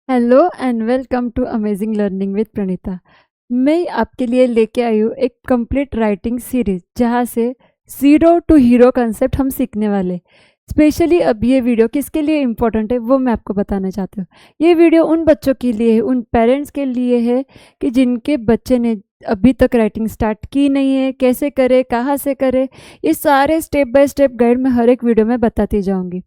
Hello and welcome to amazing learning with Praneeta. मैं आपके लिए लेके आई हूँ एक कंप्लीट राइटिंग सीरीज जहाँ से ज़ीरो टू हीरो कंसेप्ट हम सीखने वाले। स्पेशली अब ये वीडियो किसके लिए इम्पोर्टेंट है वो मैं आपको बताना चाहती हूँ। ये वीडियो उन बच्चों के लिए है, उन पेरेंट्स के लिए है कि जिनके बच्चे ने अभी तक राइटिंग स्टार्ट की नहीं है, कैसे करे, कहाँ से करे, ये सारे स्टेप बाय स्टेप गाइड मैं हर एक वीडियो में बताती जाऊँगी।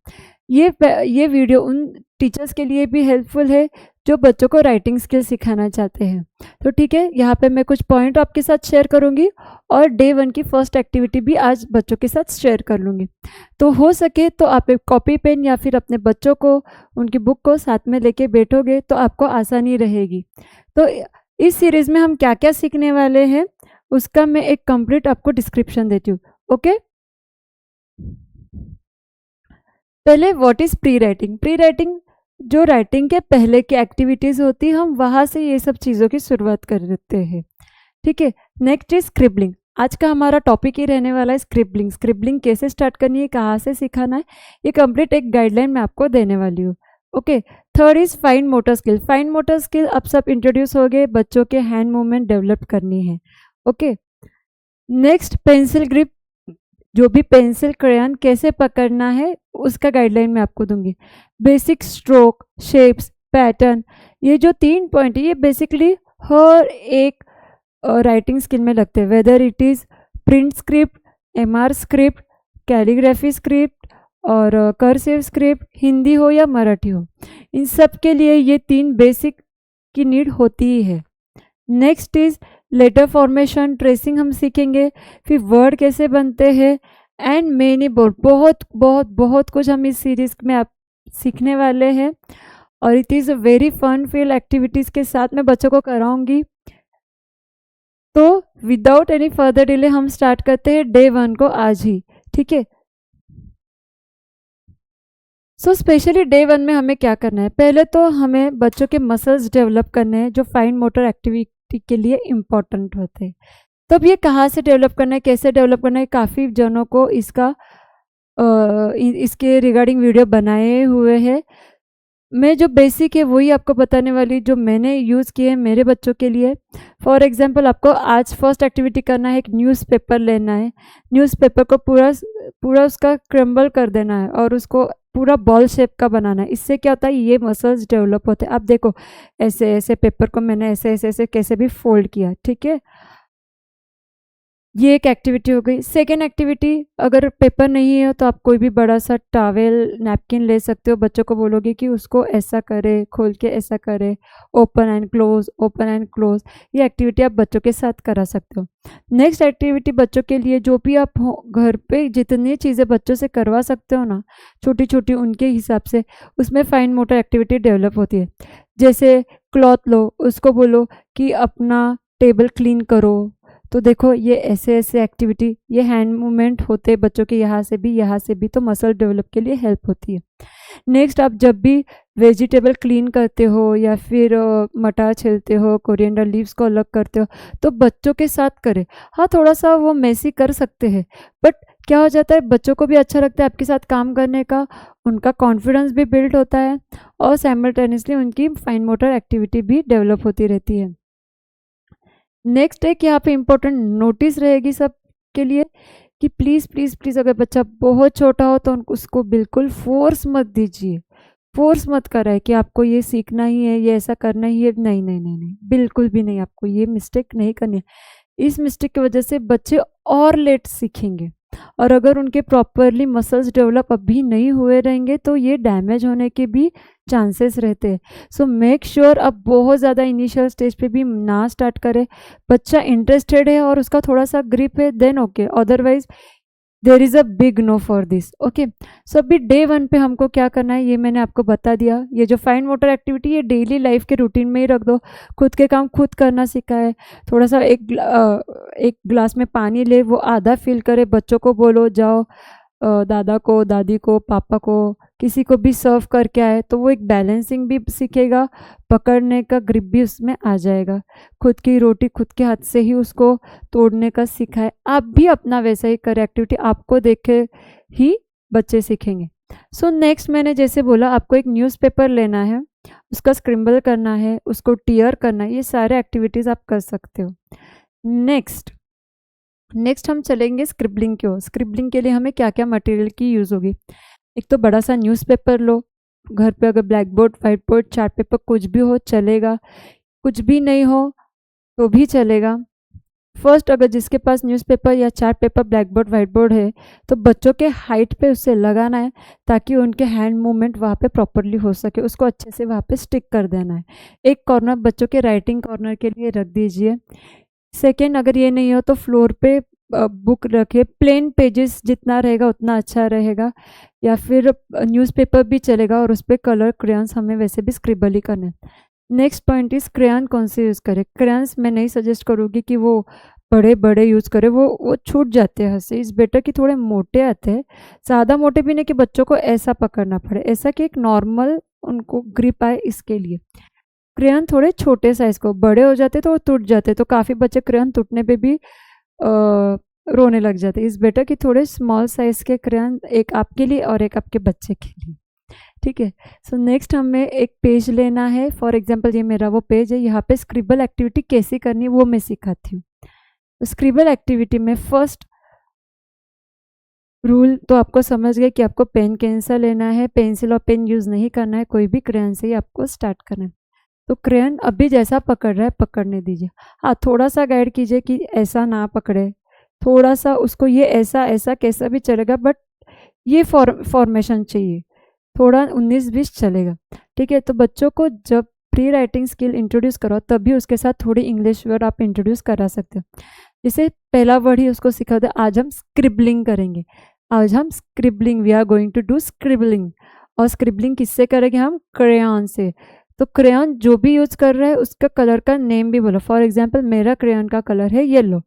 ये वीडियो उन टीचर्स के लिए भी हेल्पफुल है जो बच्चों को राइटिंग स्किल सिखाना चाहते हैं। तो ठीक है, यहाँ पे मैं कुछ पॉइंट आपके साथ शेयर करूँगी और डे 1 की फर्स्ट एक्टिविटी भी आज बच्चों के साथ शेयर कर लूँगी। तो हो सके तो आप एक कॉपी पेन या फिर अपने बच्चों को उनकी बुक को साथ में लेके बैठोगे तो आपको आसानी रहेगी। तो इस सीरीज़ में हम क्या क्या सीखने वाले हैं उसका मैं एक कंप्लीट आपको डिस्क्रिप्शन देती हूँ। ओके, पहले what is pre writing. Pre writing जो राइटिंग के पहले की एक्टिविटीज़ होती है, हम वहाँ से ये सब चीज़ों की शुरुआत कर देते हैं। ठीक है, नेक्स्ट इज स्क्रिबलिंग। आज का हमारा टॉपिक ही रहने वाला है स्क्रिबलिंग। स्क्रिबलिंग कैसे स्टार्ट करनी है, कहाँ से सिखाना है, ये कंप्लीट एक गाइडलाइन मैं आपको देने वाली हूँ। Okay, third is fine motor skill. Fine motor skill अब सब इंट्रोड्यूस हो गए, बच्चों के हैंड मूवमेंट डेवलप करनी है। ओके, नेक्स्ट पेंसिल ग्रिप, जो भी पेंसिल क्रेयन कैसे पकड़ना है उसका गाइडलाइन मैं आपको दूंगी। बेसिक स्ट्रोक, शेप्स, पैटर्न, ये जो 3 पॉइंट है ये बेसिकली हर एक राइटिंग स्किल में लगते हैं, whether it is print script, MR script, calligraphy script और कर्सिव स्क्रिप्ट, हिंदी हो या मराठी हो, इन सब के लिए ये 3 बेसिक की नीड होती ही है। Next is letter formation, tracing हम सीखेंगे, फिर वर्ड कैसे बनते हैं एंड मेनी बोर्ड, बहुत बहुत बहुत कुछ हम इस सीरीज में आप सीखने वाले हैं। और it is a very fun feel activities के साथ मैं बच्चों को कराऊंगी। तो विदाउट एनी फर्दर डिले हम स्टार्ट करते हैं डे 1 को आज ही। ठीक है, सो स्पेशली डे 1 में हमें क्या करना है, पहले तो हमें बच्चों के मसल्स डेवलप करने हैं जो फाइन मोटर एक्टिविटी के लिए इम्पॉर्टेंट होते हैं। तो अब ये कहाँ से डेवलप करना है, कैसे डेवलप करना है, काफ़ी जनों को इसका इसके रिगार्डिंग वीडियो बनाए हुए हैं। मैं जो बेसिक है वही आपको बताने वाली, जो मैंने यूज़ किए हैं मेरे बच्चों के लिए। फॉर एग्जांपल आपको आज फर्स्ट एक्टिविटी करना है, एक न्यूज़पेपर लेना है, न्यूज़पेपर को पूरा पूरा उसका क्रम्बल कर देना है और उसको पूरा बॉल शेप का बनाना है। इससे क्या होता है, ये मसल्स डेवलप होते हैं। अब देखो ऐसे ऐसे पेपर को मैंने ऐसे ऐसे ऐसे कैसे भी फोल्ड किया। ठीक है, ये एक एक्टिविटी हो गई। सेकेंड एक्टिविटी, अगर पेपर नहीं है तो आप कोई भी बड़ा सा टॉवेल, नैपकिन ले सकते हो, बच्चों को बोलोगे कि उसको ऐसा करे, खोल के ऐसा करे, open and close, open and close. ये एक्टिविटी आप बच्चों के साथ करा सकते हो। नेक्स्ट एक्टिविटी बच्चों के लिए, जो भी आप घर पे जितनी चीज़ें बच्चों से करवा सकते हो ना, छोटी छोटी उनके हिसाब से, उसमें फाइन मोटर एक्टिविटी डेवलप होती है। जैसे क्लॉथ लो, उसको बोलो कि अपना टेबल क्लीन करो, तो देखो ये ऐसे ऐसे एक्टिविटी, ये हैंड मूवमेंट होते हैं बच्चों के, यहाँ से भी यहाँ से भी, तो मसल डेवलप के लिए हेल्प होती है। नेक्स्ट, आप जब भी वेजिटेबल क्लीन करते हो या फिर मटर छीलते हो, कोरिएंडर लीव्स को अलग करते हो, तो बच्चों के साथ करें। हाँ, थोड़ा सा वो मेसी कर सकते हैं, बट क्या हो जाता है, बच्चों को भी अच्छा लगता है आपके साथ काम करने का, उनका कॉन्फिडेंस भी बिल्ड होता है और साइमल्टेनियसली उनकी फाइन मोटर एक्टिविटी भी डेवलप होती रहती है। नेक्स्ट एक यहाँ पे इम्पोर्टेंट नोटिस रहेगी सबके लिए कि प्लीज़ प्लीज़ प्लीज़, अगर बच्चा बहुत छोटा हो तो उसको बिल्कुल फोर्स मत दीजिए, फोर्स मत कराए कि आपको ये सीखना ही है, ये ऐसा करना ही है। नहीं नहीं नहीं नहीं, बिल्कुल भी नहीं, आपको ये मिस्टेक नहीं करनी है। इस मिस्टेक की वजह से बच्चे और लेट सीखेंगे, और अगर उनके प्रॉपरली मसल्स डेवलप अभी नहीं हुए रहेंगे तो ये डैमेज होने के भी चांसेस रहते हैं। सो मेक श्योर अब बहुत ज़्यादा इनिशियल स्टेज पे भी ना स्टार्ट करें। बच्चा इंटरेस्टेड है और उसका थोड़ा सा ग्रिप है, then okay, otherwise there is a big no for this. Okay, so अभी डे 1 पे हमको क्या करना है ये मैंने आपको बता दिया। ये जो फाइन मोटर एक्टिविटी, ये डेली लाइफ के रूटीन में ही रख दो। खुद के काम खुद करना सीखा है, थोड़ा सा एक ग्लास में पानी ले, वो आधा फिल करे, बच्चों को बोलो जाओ दादा को, दादी को, पापा को, किसी को भी सर्व करके आए, तो वो एक बैलेंसिंग भी सीखेगा, पकड़ने का ग्रिप भी उसमें आ जाएगा। खुद की रोटी खुद के हाथ से ही उसको तोड़ने का सीखा है। आप भी अपना वैसा ही करें, एक्टिविटी आपको देखे ही बच्चे सीखेंगे। सो नेक्स्ट मैंने जैसे बोला, आपको एक न्यूज़पेपर लेना है, उसका स्क्रिम्बल करना है, उसको टीयर करना है, ये सारे एक्टिविटीज़ आप कर सकते हो। नेक्स्ट हम चलेंगे स्क्रिबलिंग की ओर। स्क्रिबलिंग के लिए हमें क्या क्या मटेरियल की यूज़ होगी। एक तो बड़ा सा न्यूज़पेपर लो, घर पे अगर black board, white board, chart paper कुछ भी हो चलेगा, कुछ भी नहीं हो तो भी चलेगा। फर्स्ट, अगर जिसके पास न्यूज़पेपर या chart paper, black board, white board है तो बच्चों के हाइट पे उससे लगाना है ताकि उनके हैंड मूवमेंट वहाँ पे प्रॉपरली हो सके, उसको अच्छे से वहाँ पे स्टिक कर देना है। एक कॉर्नर बच्चों के राइटिंग कॉर्नर के लिए रख दीजिए। सेकेंड, अगर ये नहीं हो तो फ्लोर पे बुक रखिए, प्लेन पेजेस जितना रहेगा उतना अच्छा रहेगा, या फिर न्यूज़पेपर भी चलेगा और उस पर कलर क्रेयॉन्स हमें वैसे भी स्क्रिबल ही करना है। नेक्स्ट पॉइंट इज क्रेयॉन कौन से यूज़ करें। क्रेयॉन्स मैं नहीं सजेस्ट करूँगी कि वो बड़े बड़े यूज़ करें, वो छूट जाते हैं हाथ से। इस बेटर कि थोड़े मोटे आते हैं, ज़्यादा मोटे भी नहीं कि बच्चों को ऐसा पकड़ना पड़े, ऐसा कि एक नॉर्मल उनको ग्रिप आए, इसके लिए क्रेयॉन थोड़े छोटे साइज को, बड़े हो जाते तो वो टूट जाते, तो काफ़ी बच्चे क्रेयॉन टूटने पे भी रोने लग जाते। इस बेटर कि थोड़े स्मॉल साइज के क्रेयॉन, एक आपके लिए और एक आपके बच्चे के लिए, ठीक है। सो नेक्स्ट हमें एक पेज लेना है। फॉर एग्जांपल ये मेरा वो पेज है, यहाँ पे स्क्रिबल एक्टिविटी कैसे करनी है वो मैं सिखाती हूँ। स्क्रिबल एक्टिविटी में फर्स्ट रूल तो आपको समझ गए कि आपको पेन कैंसा लेना है, पेंसिल और पेन यूज़ नहीं करना है, कोई भी क्रेयॉन से ही आपको स्टार्ट करना है। तो क्रेयॉन अभी जैसा पकड़ रहा है पकड़ने दीजिए। हाँ, थोड़ा सा गाइड कीजिए कि ऐसा ना पकड़े, थोड़ा सा उसको, ये ऐसा ऐसा कैसा भी चलेगा, बट ये फॉर्मेशन चाहिए, थोड़ा 19-20 चलेगा, ठीक है। तो बच्चों को जब प्री राइटिंग स्किल इंट्रोड्यूस करो तभी उसके साथ थोड़ी इंग्लिश वर्ड आप इंट्रोड्यूस करा सकते हो। जैसे पहला वर्ड ही उसको सिखा दो, आज हम स्क्रिबलिंग करेंगे, आज हम scribbling, we are going to do scribbling. और स्क्रिबलिंग किससे करेंगे हम? क्रेयॉन से। तो क्रेयॉन जो भी यूज कर रहा है उसका कलर का नेम भी बोलो। फॉर एग्जाम्पल मेरा क्रेयॉन का कलर है येलो,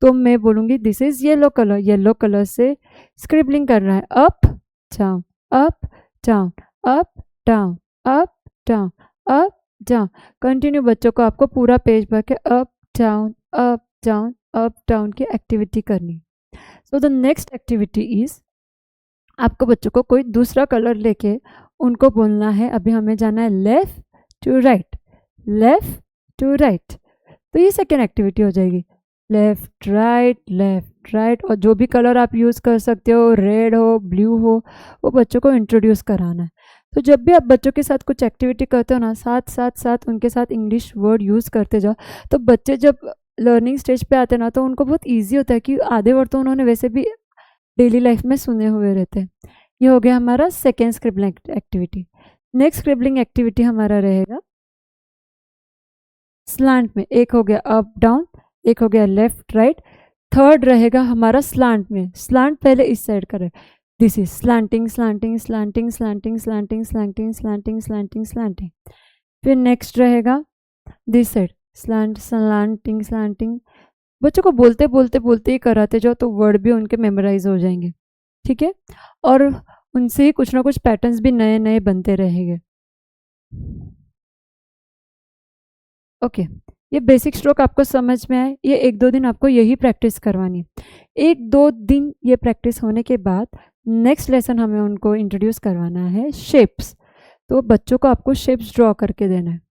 तो मैं बोलूँगी this is yellow colour. Yellow colour से स्क्रिबलिंग करना है, up down, up down, up down, up down, up down. Continue बच्चों को आपको पूरा पेज भर के up down, up down, up down की एक्टिविटी करनी। So the next activity is, आपको बच्चों को कोई दूसरा कलर लेके उनको बोलना है, अभी हमें जाना है left to right, left to right. तो ये सेकेंड एक्टिविटी हो जाएगी, लेफ्ट राइट, लेफ्ट राइट। और जो भी कलर आप यूज़ कर सकते हो, रेड हो, ब्लू हो, वो बच्चों को इंट्रोड्यूस कराना है। तो जब भी आप बच्चों के साथ कुछ एक्टिविटी करते हो ना, साथ साथ साथ उनके साथ इंग्लिश वर्ड यूज़ करते जाओ, तो बच्चे जब लर्निंग स्टेज पे आते हैं ना, तो उनको बहुत ईजी होता है कि आधे वर्ड तो उन्होंने वैसे भी डेली लाइफ में सुने हुए रहते हैं। ये हो गया हमारा second scribbling activity. Next scribbling activity हमारा रहेगा स्लांट में। एक हो गया अप डाउन, एक हो गया लेफ्ट राइट, थर्ड रहेगा हमारा स्लांट में। स्लांट पहले इस साइड का रहे, this is slanting, slanting, slanting, slanting, slanting, slanting, slanting, slanting, slanting. फिर नेक्स्ट रहेगा this side, slant, slanting, slanting. बच्चों को बोलते बोलते बोलते ही कराते जाओ तो वर्ड भी उनके मेमोराइज हो जाएंगे, ठीक है। और उनसे ही कुछ ना कुछ पैटर्न्स भी नए नए बनते रहेंगे। ओके, ये बेसिक स्ट्रोक आपको समझ में आए। ये 1-2 दिन आपको यही प्रैक्टिस करवानी है। 1-2 दिन ये प्रैक्टिस होने के बाद नेक्स्ट लेसन हमें उनको इंट्रोड्यूस करवाना है शेप्स। तो बच्चों को आपको शेप्स ड्रॉ करके देना है,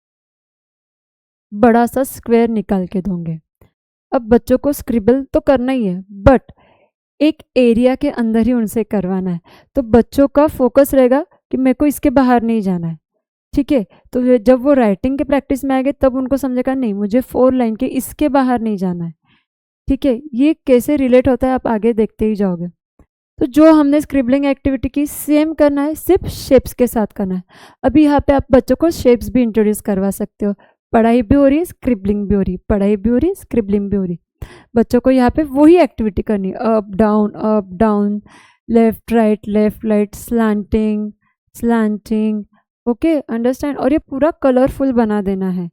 बड़ा सा स्क्वायर निकाल के दोगे। अब बच्चों को स्क्रिबल तो करना ही है, बट एक एरिया के अंदर ही उनसे करवाना है। तो बच्चों का फोकस रहेगा कि मेरे को इसके बाहर नहीं जाना है, ठीक है। तो जब वो राइटिंग के प्रैक्टिस में आएंगे तब उनको समझेगा नहीं, मुझे 4 लाइन के इसके बाहर नहीं जाना है, ठीक है। ये कैसे रिलेट होता है आप आगे देखते ही जाओगे। तो जो हमने स्क्रिबलिंग एक्टिविटी की सेम करना है, सिर्फ शेप्स के साथ करना है। अभी यहाँ पे आप बच्चों को शेप्स भी इंट्रोड्यूस करवा सकते हो, पढ़ाई भी हो रही है, स्क्रिबलिंग भी हो रही है, पढ़ाई भी हो रही है, स्क्रिबलिंग भी हो रही है। बच्चों को यहाँ पे वही एक्टिविटी करनी है, up down, left right, slanting, slanting. Okay, understand. और ये पूरा कलरफुल बना देना है।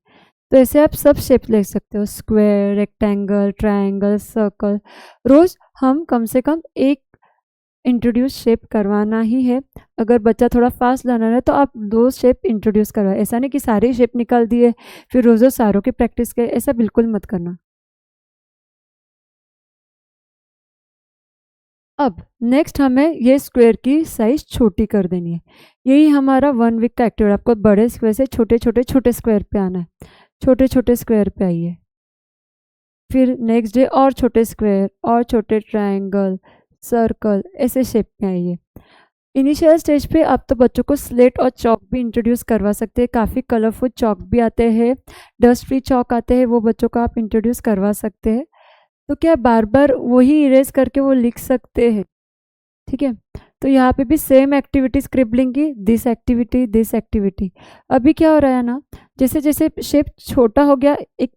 तो ऐसे आप सब शेप ले सकते हो, स्क्वायर, रेक्टेंगल, ट्रायंगल, सर्कल। रोज हम कम से कम एक इंट्रोड्यूस शेप करवाना ही है। अगर बच्चा थोड़ा फास्ट लर्नर है तो आप 2 शेप इंट्रोड्यूस करवाए। ऐसा नहीं कि सारे शेप निकाल दिए फिर रोज़ रोज़ सारों की प्रैक्टिस करें, ऐसा बिल्कुल मत करना। अब नेक्स्ट हमें ये स्क्वायर की साइज छोटी कर देनी है। यही हमारा 1 वीक का एक्टिविटी। आपको बड़े स्क्वायर से छोटे छोटे छोटे स्क्वायर पे आना है। छोटे छोटे स्क्वायर पे आइए। फिर नेक्स्ट डे और छोटे स्क्वायर और छोटे ट्रायंगल, सर्कल, ऐसे शेप में आइए। इनिशियल स्टेज पे आप तो बच्चों को स्लेट और चॉक भी इंट्रोड्यूस करवा सकते हैं। काफ़ी कलरफुल चॉक भी आते हैं, डस्ट फ्री चॉक आते हैं, वो बच्चों को आप इंट्रोड्यूस करवा सकते हैं। तो क्या बार बार वही इरेज करके वो लिख सकते हैं, ठीक है। तो यहाँ पे भी सेम एक्टिविटी स्क्रिबलिंग की, दिस एक्टिविटी दिस एक्टिविटी। अभी क्या हो रहा है ना, जैसे जैसे शेप छोटा हो गया एक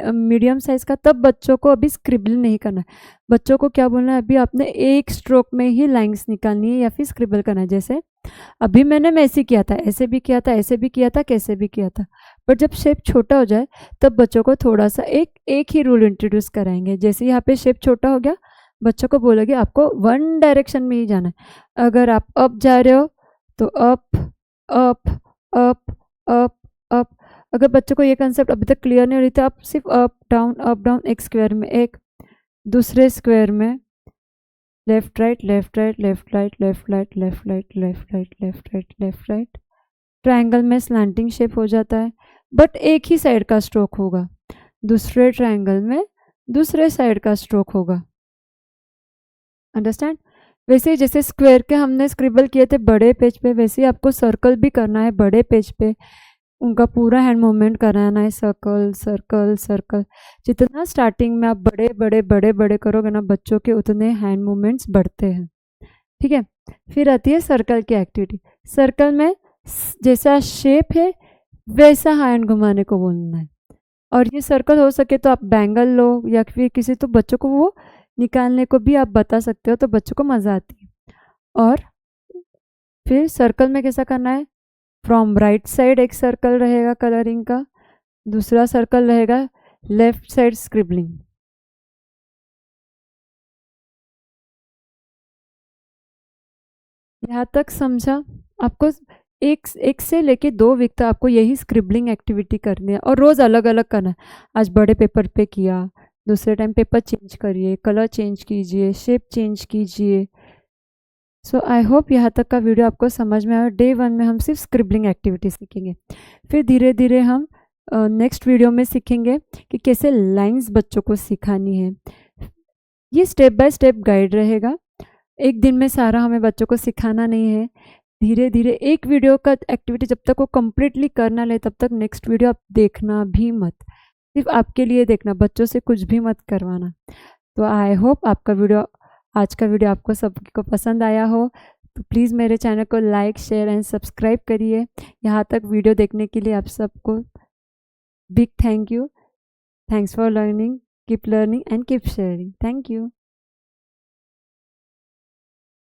मीडियम साइज का, तब बच्चों को अभी स्क्रिबल नहीं करना है। बच्चों को क्या बोलना है, अभी आपने एक स्ट्रोक में ही लाइंस निकालनी है या फिर स्क्रिबल करना है। जैसे अभी मैंने ऐसे किया था, ऐसे भी किया था, ऐसे भी किया था, कैसे भी किया था। पर जब शेप छोटा हो जाए तब बच्चों को थोड़ा सा एक ही रूल इंट्रोड्यूस कराएंगे। जैसे यहाँ पे शेप छोटा हो गया, बच्चों को बोलोगे आपको वन डायरेक्शन में ही जाना है। अगर आप अप जा रहे हो तो up up up up up. अगर बच्चों को ये कंसेप्ट अभी तक क्लियर नहीं हो रही तो आप सिर्फ अप डाउन, एक स्क्वायर में एक, दूसरे स्क्वायर में left right left right left right left right left right left right left right left right. Triangle में स्लैंटिंग शेप हो जाता है, बट एक ही साइड का स्ट्रोक होगा। दूसरे ट्रायंगल में दूसरे साइड का स्ट्रोक होगा। अंडरस्टैंड। वैसे ही जैसे स्क्वायर के हमने स्क्रिबल किए थे बड़े पेज पे, वैसे ही आपको सर्कल भी करना है बड़े पेज पे। उनका पूरा हैंड मूवमेंट कराना है, सर्कल सर्कल सर्कल। जितना स्टार्टिंग में आप बड़े बड़े बड़े बड़े करोगे ना बच्चों के, उतने हैंड मूवमेंट्स बढ़ते हैं, ठीक है। फिर आती है सर्कल की एक्टिविटी। सर्कल में जैसा शेप है वैसा हैंड घुमाने को बोलना है। और ये सर्कल हो सके तो आप बैंगल लो या फिर किसी, तो बच्चों को वो निकालने को भी आप बता सकते हो, तो बच्चों को मज़ा आती है। और फिर सर्कल में कैसा करना है, फ्रॉम राइट साइड एक सर्कल रहेगा कलरिंग का, दूसरा सर्कल रहेगा लेफ्ट साइड स्क्रिबलिंग। यहाँ तक समझा आपको। एक से लेके 2 वीक तक आपको यही स्क्रिबलिंग एक्टिविटी करनी है और रोज़ अलग अलग करना है। आज बड़े पेपर पे किया, दूसरे टाइम पेपर चेंज करिए, कलर चेंज कीजिए, शेप चेंज कीजिए। सो आई होप यहाँ तक का वीडियो आपको समझ में आया। डे 1 में हम सिर्फ स्क्रिबलिंग एक्टिविटी सीखेंगे, फिर धीरे धीरे हम नेक्स्ट वीडियो में सीखेंगे कि कैसे लाइंस बच्चों को सिखानी है। ये स्टेप बाय स्टेप गाइड रहेगा। एक दिन में सारा हमें बच्चों को सिखाना नहीं है। धीरे धीरे एक वीडियो का एक्टिविटी जब तक वो कम्प्लीटली कर ना ले तब तक नेक्स्ट वीडियो आप देखना भी मत। सिर्फ आपके लिए देखना, बच्चों से कुछ भी मत करवाना। तो आई होप आपका वीडियो, आज का वीडियो आपको सबको पसंद आया हो। तो प्लीज़ मेरे चैनल को लाइक शेयर एंड सब्सक्राइब करिए। यहाँ तक वीडियो देखने के लिए आप सबको big thank you. Thanks for learning, keep learning and keep sharing. Thank you.